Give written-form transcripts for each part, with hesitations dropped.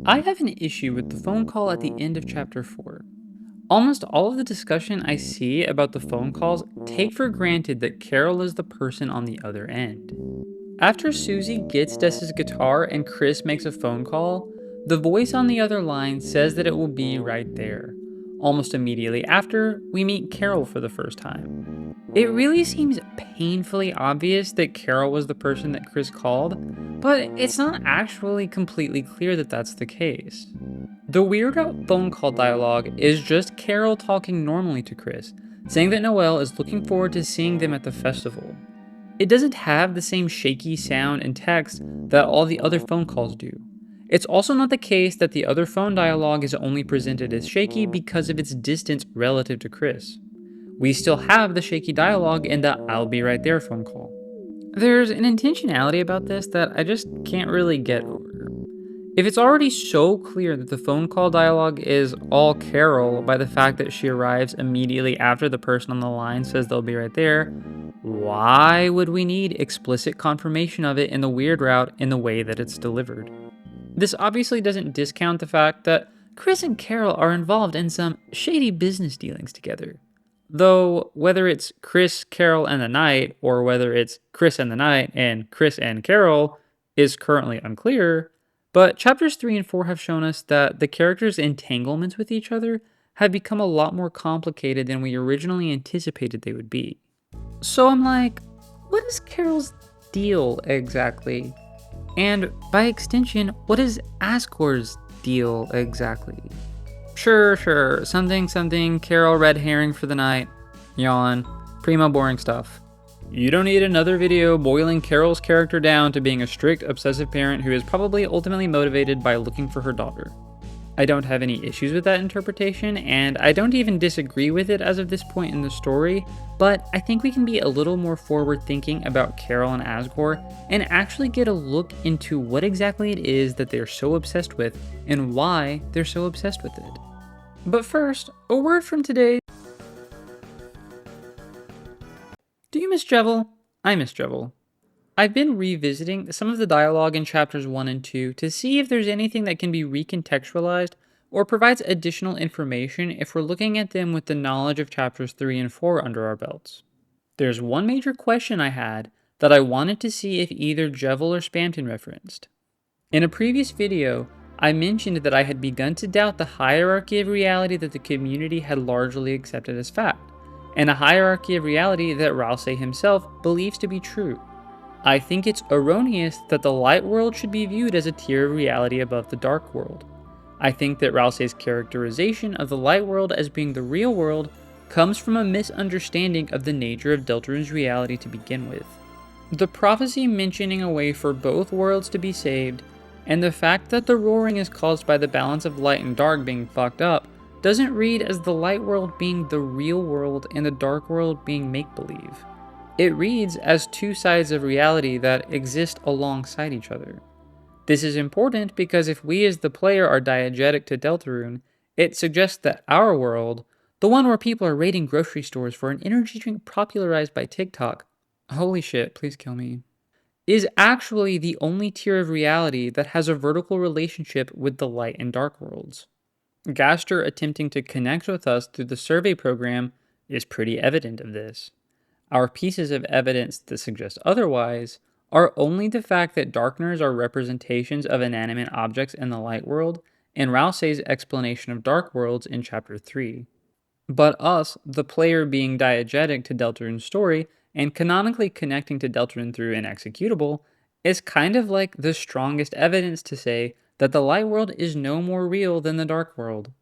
I have an issue with the phone call at the end of chapter 4. Almost all of the discussion I see about the phone calls take for granted that Carol is the person on the other end. After Susie gets Dessa's guitar and Chris makes a phone call, the voice on the other line says that it will be right there. Almost immediately after, we meet Carol for the first time. It really seems painfully obvious that Carol was the person that Chris called, but it's not actually completely clear that that's the case. The weird phone call dialogue is just Carol talking normally to Chris, saying that Noelle is looking forward to seeing them at the festival. It doesn't have the same shaky sound and text that all the other phone calls do. It's also not the case that the other phone dialogue is only presented as shaky because of its distance relative to Chris. We still have the shaky dialogue in the "I'll be right there" phone call. There's an intentionality about this that I just can't really get over. If it's already so clear that the phone call dialogue is all Carol by the fact that she arrives immediately after the person on the line says they'll be right there, why would we need explicit confirmation of it in the weird route in the way that it's delivered? This obviously doesn't discount the fact that Chris and Carol are involved in some shady business dealings together. Though, whether it's Chris, Carol, and the Knight, or whether it's Chris and the Knight and Chris and Carol, is currently unclear, but chapters 3 and 4 have shown us that the characters' entanglements with each other have become a lot more complicated than we originally anticipated they would be. So I'm like, what is Carol's deal exactly? And by extension, what is Asgore's deal exactly? Sure, something, Carol red herring for the night. Yawn. Primo boring stuff. You don't need another video boiling Carol's character down to being a strict, obsessive parent who is probably ultimately motivated by looking for her daughter. I don't have any issues with that interpretation, and I don't even disagree with it as of this point in the story, but I think we can be a little more forward-thinking about Carol and Asgore and actually get a look into what exactly it is that they're so obsessed with and why they're so obsessed with it. But first, a word from today. Do you miss Jevil? I miss Jevil. I've been revisiting some of the dialogue in chapters 1 and 2 to see if there's anything that can be recontextualized or provides additional information if we're looking at them with the knowledge of chapters 3 and 4 under our belts. There's one major question I had that I wanted to see if either Jevil or Spamton referenced. In a previous video, I mentioned that I had begun to doubt the hierarchy of reality that the community had largely accepted as fact, and a hierarchy of reality that Rousey himself believes to be true. I think it's erroneous that the light world should be viewed as a tier of reality above the dark world. I think that Rousey's characterization of the light world as being the real world comes from a misunderstanding of the nature of Deltarune's reality to begin with. The prophecy mentioning a way for both worlds to be saved, and the fact that the roaring is caused by the balance of light and dark being fucked up, doesn't read as the light world being the real world and the dark world being make-believe. It reads as two sides of reality that exist alongside each other. This is important because if we as the player are diegetic to Deltarune, it suggests that our world, the one where people are raiding grocery stores for an energy drink popularized by TikTok, holy shit, please kill me, is actually the only tier of reality that has a vertical relationship with the light and dark worlds. Gaster attempting to connect with us through the survey program is pretty evident of this. Our pieces of evidence that suggest otherwise are only the fact that darkeners are representations of inanimate objects in the light world and Rousey's explanation of dark worlds in chapter 3. But us, the player being diegetic to Deltarune's story and canonically connecting to Deltarune through an executable, is kind of like the strongest evidence to say that the light world is no more real than the dark world.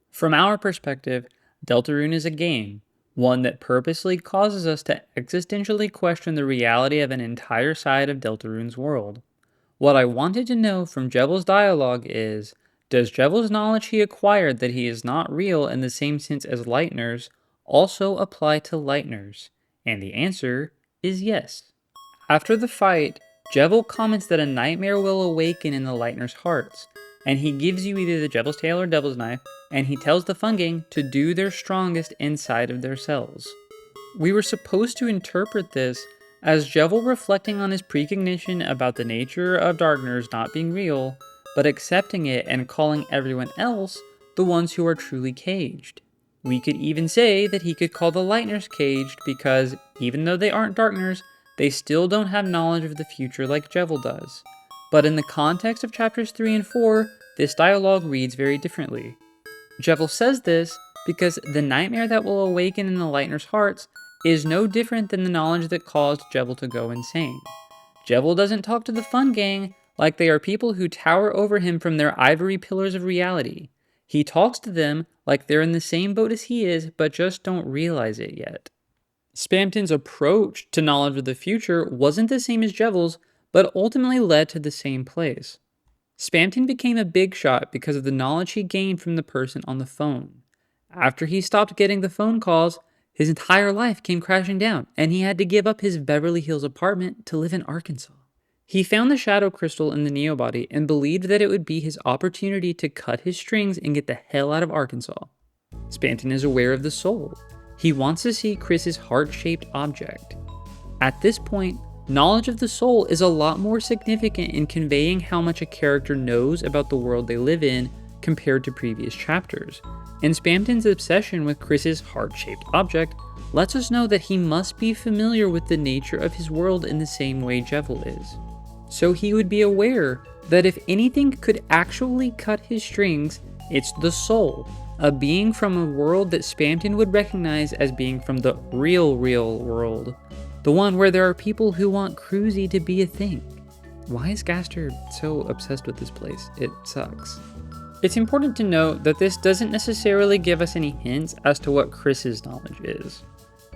From our perspective, Deltarune is a game, one that purposely causes us to existentially question the reality of an entire side of Deltarune's world. What I wanted to know from Jevil's dialogue is, does Jevil's knowledge he acquired that he is not real in the same sense as Lightners also apply to Lightners? And the answer is yes. After the fight, Jevil comments that a nightmare will awaken in the Lightners' hearts, and he gives you either the Jevil's Tail or Devil's Knife, and he tells the Fun Gang to do their strongest inside of their cells. We were supposed to interpret this as Jevil reflecting on his precognition about the nature of Darkners not being real, but accepting it and calling everyone else the ones who are truly caged. We could even say that he could call the Lightners caged because, even though they aren't Darkners, they still don't have knowledge of the future like Jevil does. But in the context of chapters 3 and 4, this dialogue reads very differently. Jevil says this because the nightmare that will awaken in the Lightners' hearts is no different than the knowledge that caused Jevil to go insane. Jevil doesn't talk to the Fun Gang like they are people who tower over him from their ivory pillars of reality. He talks to them like they're in the same boat as he is, but just don't realize it yet. Spamton's approach to knowledge of the future wasn't the same as Jevil's, but ultimately led to the same place. Spamton became a big shot because of the knowledge he gained from the person on the phone. After he stopped getting the phone calls, his entire life came crashing down, and he had to give up his Beverly Hills apartment to live in Arkansas. He found the shadow crystal in the Neobody and believed that it would be his opportunity to cut his strings and get the hell out of Arkansas. Spamton is aware of the soul. He wants to see Chris's heart-shaped object. At this point, knowledge of the soul is a lot more significant in conveying how much a character knows about the world they live in compared to previous chapters. And Spamton's obsession with Chris's heart-shaped object lets us know that he must be familiar with the nature of his world in the same way Jevil is. So he would be aware that if anything could actually cut his strings, it's the soul, a being from a world that Spamton would recognize as being from the real world. The one where there are people who want Cruzy to be a thing. Why is Gaster so obsessed with this place? It sucks. It's important to note that this doesn't necessarily give us any hints as to what Chris's knowledge is.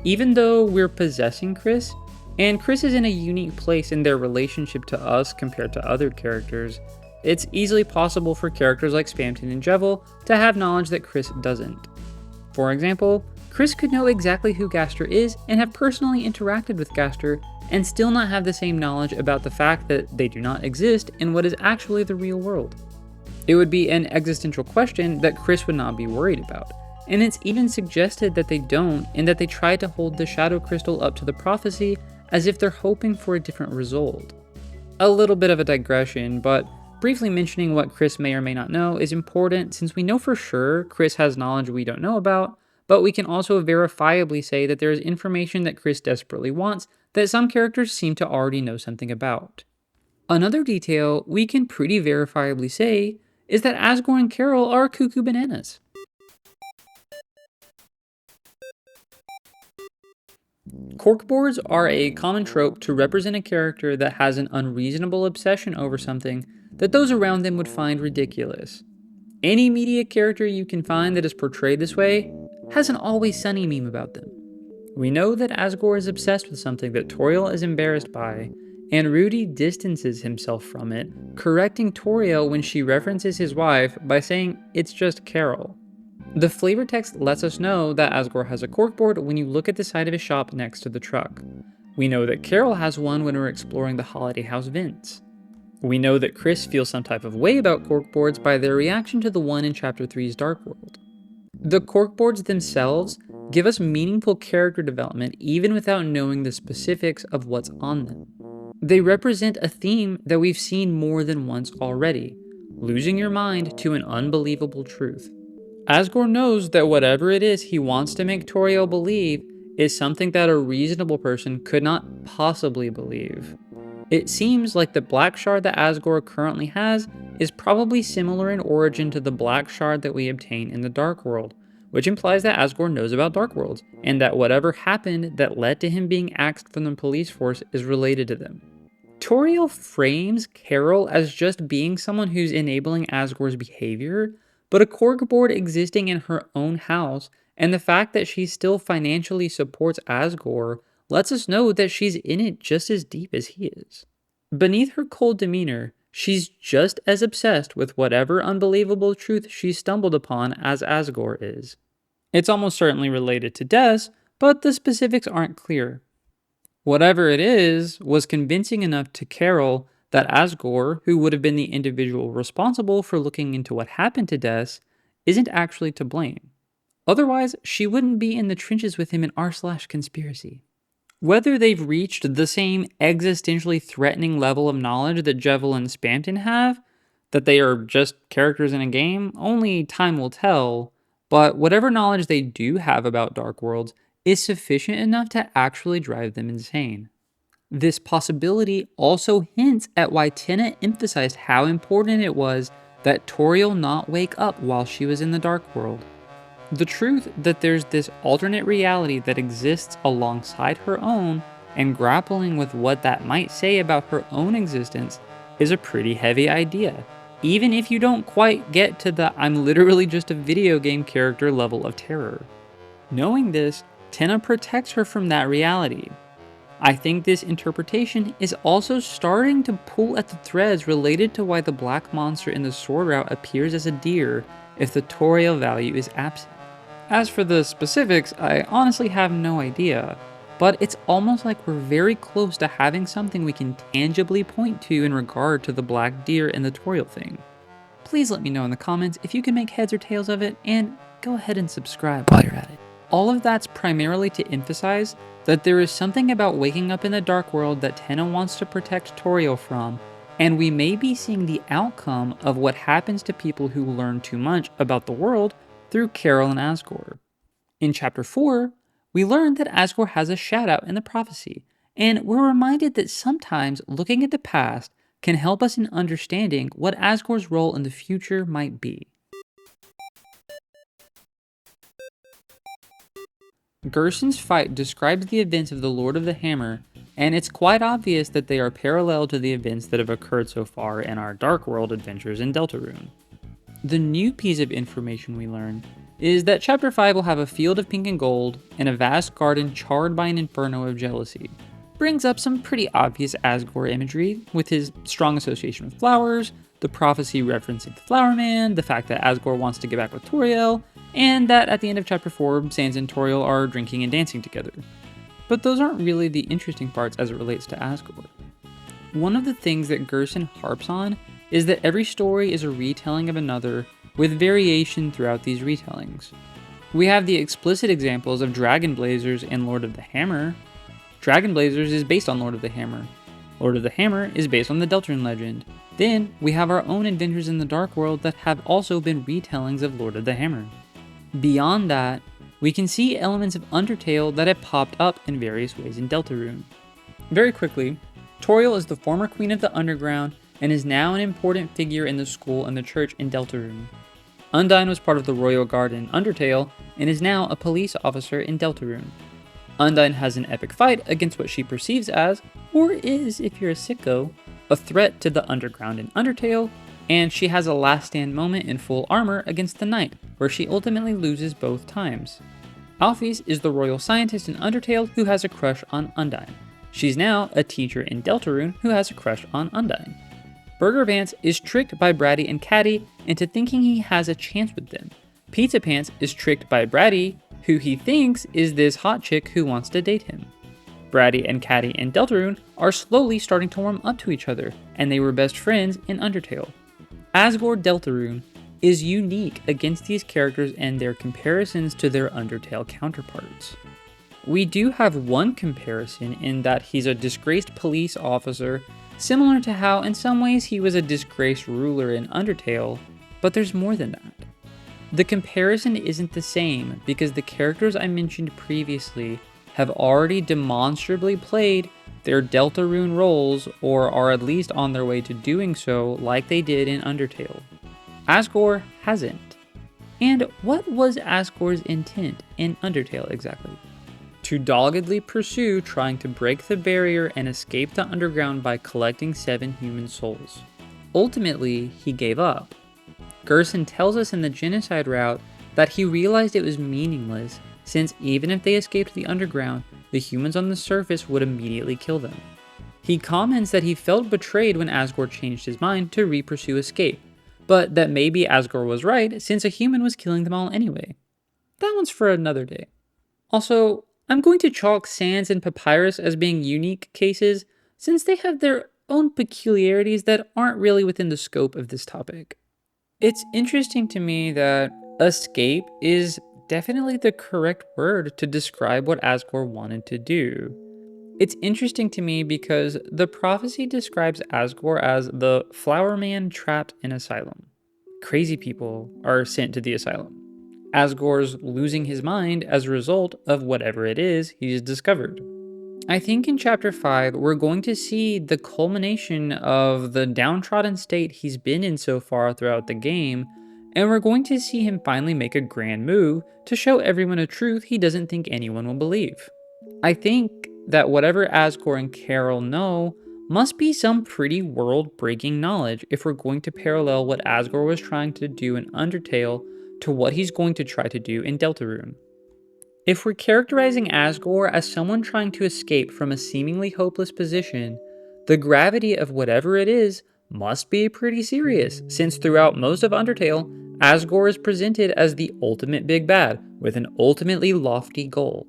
Even though we're possessing Chris, and Chris is in a unique place in their relationship to us compared to other characters, it's easily possible for characters like Spamton and Jevil to have knowledge that Chris doesn't. For example, Chris could know exactly who Gaster is and have personally interacted with Gaster and still not have the same knowledge about the fact that they do not exist in what is actually the real world. It would be an existential question that Chris would not be worried about, and it's even suggested that they don't, and that they try to hold the shadow crystal up to the prophecy as if they're hoping for a different result. A little bit of a digression, but briefly mentioning what Chris may or may not know is important since we know for sure Chris has knowledge we don't know about, but we can also verifiably say that there is information that Chris desperately wants that some characters seem to already know something about. Another detail we can pretty verifiably say is that Asgore and Carol are cuckoo bananas. Corkboards are a common trope to represent a character that has an unreasonable obsession over something that those around them would find ridiculous. Any media character you can find that is portrayed this way has an Always Sunny meme about them. We know that Asgore is obsessed with something that Toriel is embarrassed by, and Rudy distances himself from it, correcting Toriel when she references his wife by saying it's just Carol. The flavor text lets us know that Asgore has a corkboard when you look at the side of his shop next to the truck. We know that Carol has one when we're exploring the Holiday House vents. We know that Chris feels some type of way about corkboards by their reaction to the one in Chapter 3's Dark World. The corkboards themselves give us meaningful character development even without knowing the specifics of what's on them. They represent a theme that we've seen more than once already, losing your mind to an unbelievable truth. Asgore knows that whatever it is he wants to make Toriel believe is something that a reasonable person could not possibly believe. It seems like the black shard that Asgore currently has is probably similar in origin to the black shard that we obtain in the Dark World, which implies that Asgore knows about Dark Worlds, and that whatever happened that led to him being axed from the police force is related to them. Toriel frames Carol as just being someone who's enabling Asgore's behavior, but a corkboard existing in her own house and the fact that she still financially supports Asgore lets us know that she's in it just as deep as he is. Beneath her cold demeanor, she's just as obsessed with whatever unbelievable truth she stumbled upon as Asgore is. It's almost certainly related to Des, but the specifics aren't clear. Whatever it is was convincing enough to Carol that Asgore, who would have been the individual responsible for looking into what happened to Des, isn't actually to blame. Otherwise, she wouldn't be in the trenches with him in r/conspiracy. Whether they've reached the same existentially threatening level of knowledge that Jevil and Spamton have, That they are just characters in a game, only time will tell, but whatever knowledge they do have about Dark Worlds is sufficient enough to actually drive them insane. This possibility also hints at why Tina emphasized how important it was that Toriel not wake up while she was in the Dark World. The truth that there's this alternate reality that exists alongside her own, and grappling with what that might say about her own existence, is a pretty heavy idea, even if you don't quite get to the "I'm literally just a video game character" level of terror. Knowing this, Tina protects her from that reality. I think this interpretation is also starting to pull at the threads related to why the black monster in the sword route appears as a deer if the Toriel value is absent. As for the specifics, I honestly have no idea, but it's almost like we're very close to having something we can tangibly point to in regard to the black deer and the Toriel thing. Please let me know in the comments if you can make heads or tails of it, and go ahead and subscribe while you're at it. All of that's primarily to emphasize that there is something about waking up in the Dark World that Tenna wants to protect Toriel from, and we may be seeing the outcome of what happens to people who learn too much about the world through Carol and Asgore. In Chapter 4, we learn that Asgore has a shout-out in the prophecy, and we're reminded that sometimes looking at the past can help us in understanding what Asgore's role in the future might be. Gerson's fight describes the events of the Lord of the Hammer, and it's quite obvious that they are parallel to the events that have occurred so far in our Dark World adventures in Deltarune. The new piece of information we learn is that Chapter 5 will have a field of pink and gold and a vast garden charred by an inferno of jealousy. Brings up some pretty obvious Asgore imagery, with his strong association with flowers, the prophecy referencing the Flower Man, the fact that Asgore wants to get back with Toriel, and that at the end of Chapter 4, Sans and Toriel are drinking and dancing together. But those aren't really the interesting parts as it relates to Asgore. One of the things that Gerson harps on is that every story is a retelling of another, with variation throughout these retellings. We have the explicit examples of Dragon Blazers and Lord of the Hammer. Dragon Blazers is based on Lord of the Hammer. Lord of the Hammer is based on the Deltarune legend. Then we have our own adventures in the Dark World that have also been retellings of Lord of the Hammer. Beyond that, we can see elements of Undertale that have popped up in various ways in Deltarune. Very quickly, Toriel is the former queen of the Underground and is now an important figure in the school and the church in Deltarune. Undyne was part of the Royal Guard in Undertale and is now a police officer in Deltarune. Undyne has an epic fight against what she perceives as, or is if you're a sicko, a threat to the Underground in Undertale, and she has a last stand moment in full armor against the Knight, where she ultimately loses both times. Alphys is the royal scientist in Undertale who has a crush on Undyne. She's now a teacher in Deltarune who has a crush on Undyne. Burger Pants is tricked by Bratty and Catty into thinking he has a chance with them. Pizza Pants is tricked by Bratty, who he thinks is this hot chick who wants to date him. Bratty and Catty and Deltarune are slowly starting to warm up to each other, and they were best friends in Undertale. Asgore Deltarune is unique against these characters and their comparisons to their Undertale counterparts. We do have one comparison in that he's a disgraced police officer, similar to how in some ways he was a disgraced ruler in Undertale, but there's more than that. The comparison isn't the same because the characters I mentioned previously have already demonstrably played their Deltarune roles, or are at least on their way to doing so like they did in Undertale. Asgore hasn't. And what was Asgore's intent in Undertale exactly? To doggedly pursue trying to break the barrier and escape the underground by collecting 7 human souls. Ultimately, he gave up. Gerson tells us in the genocide route that he realized it was meaningless, since even if they escaped the underground, the humans on the surface would immediately kill them. He comments that he felt betrayed when Asgore changed his mind to re-pursue escape, but that maybe Asgore was right since a human was killing them all anyway. That one's for another day. Also, I'm going to chalk Sans and Papyrus as being unique cases, since they have their own peculiarities that aren't really within the scope of this topic. It's interesting to me that escape is definitely the correct word to describe what Asgore wanted to do. It's interesting to me because the prophecy describes Asgore as the flower man trapped in asylum. Crazy people are sent to the asylum. Asgore's losing his mind as a result of whatever it is he's discovered. I think in chapter 5, we're going to see the culmination of the downtrodden state he's been in so far throughout the game, and we're going to see him finally make a grand move to show everyone a truth he doesn't think anyone will believe. I think that whatever Asgore and Carol know must be some pretty world breaking knowledge if we're going to parallel what Asgore was trying to do in Undertale to what he's going to try to do in Deltarune. If we're characterizing Asgore as someone trying to escape from a seemingly hopeless position, the gravity of whatever it is must be pretty serious, since throughout most of Undertale, Asgore is presented as the ultimate big bad, with an ultimately lofty goal.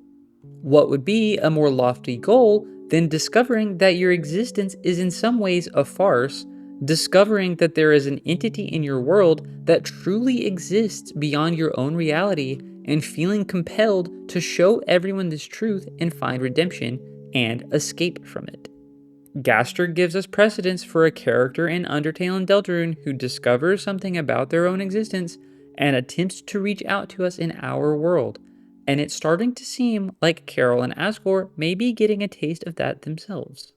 What would be a more lofty goal than discovering that your existence is in some ways a farce, discovering that there is an entity in your world that truly exists beyond your own reality, and feeling compelled to show everyone this truth and find redemption and escape from it? Gaster gives us precedence for a character in Undertale and Deltarune who discovers something about their own existence and attempts to reach out to us in our world, and it's starting to seem like Carol and Asgore may be getting a taste of that themselves.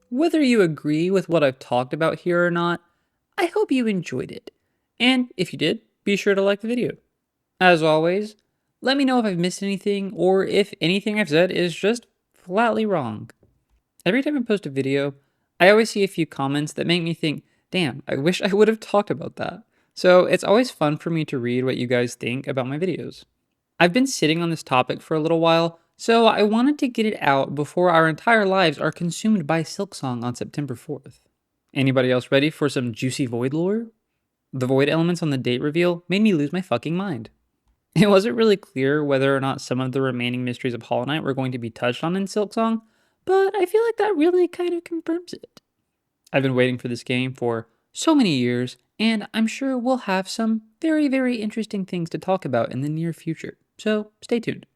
Whether you agree with what I've talked about here or not, I hope you enjoyed it. And if you did, be sure to like the video. As always, let me know if I've missed anything or if anything I've said is just flatly wrong. Every time I post a video, I always see a few comments that make me think, damn, I wish I would have talked about that. So it's always fun for me to read what you guys think about my videos. I've been sitting on this topic for a little while, so I wanted to get it out before our entire lives are consumed by Silksong on September 4th. Anybody else ready for some juicy Void lore? The Void elements on the date reveal made me lose my fucking mind. It wasn't really clear whether or not some of the remaining mysteries of Hollow Knight were going to be touched on in Silksong, but I feel like that really kind of confirms it. I've been waiting for this game for so many years, and I'm sure we'll have some very, very interesting things to talk about in the near future, so stay tuned.